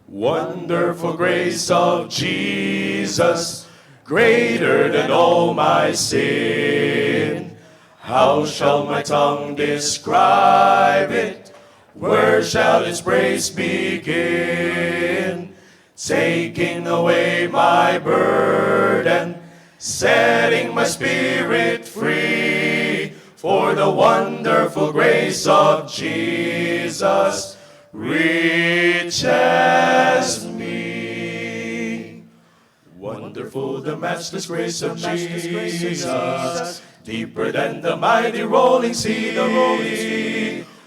Wonderful grace of Jesus, greater than all my sin. How shall my tongue describe it? Where shall its praise begin? Taking away my burden, setting my spirit free. For the wonderful grace of Jesus reaches me. Wonderful the matchless grace of Jesus, deeper than the mighty rolling sea.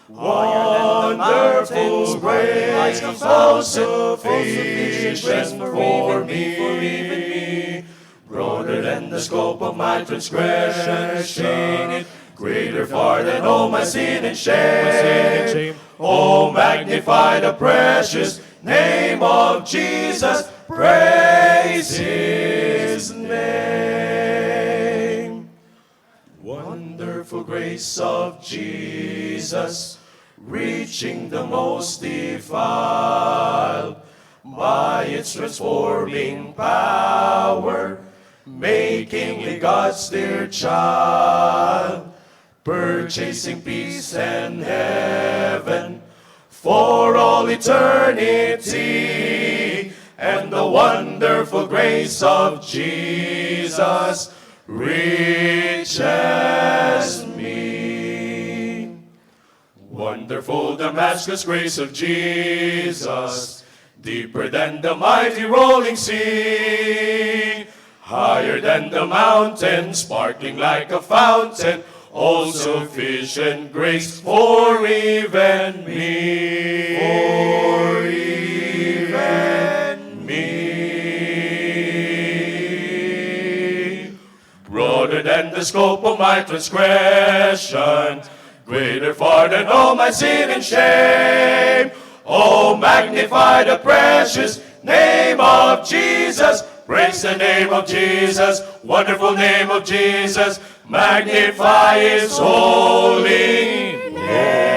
Wonderful grace, all sufficient for me. Broader than the scope of my transgression, greater far than all my sin and shame. Oh, magnify the precious name of Jesus, praise His name. Wonderful grace of Jesus, reaching the most defiled, by its transforming power, making me God's dear child, purchasing peace and heaven for all eternity. And the wonderful grace of Jesus reaches me. Wonderful the matchless grace of Jesus, deeper than the mighty rolling sea, higher than the mountain, sparkling like a fountain, all sufficient grace for even me. For even me. Broader than the scope of my transgression, greater far than all my sin and shame. Oh, magnify the precious name of Jesus. Praise the name of Jesus, wonderful name of Jesus. Magnify His holy name.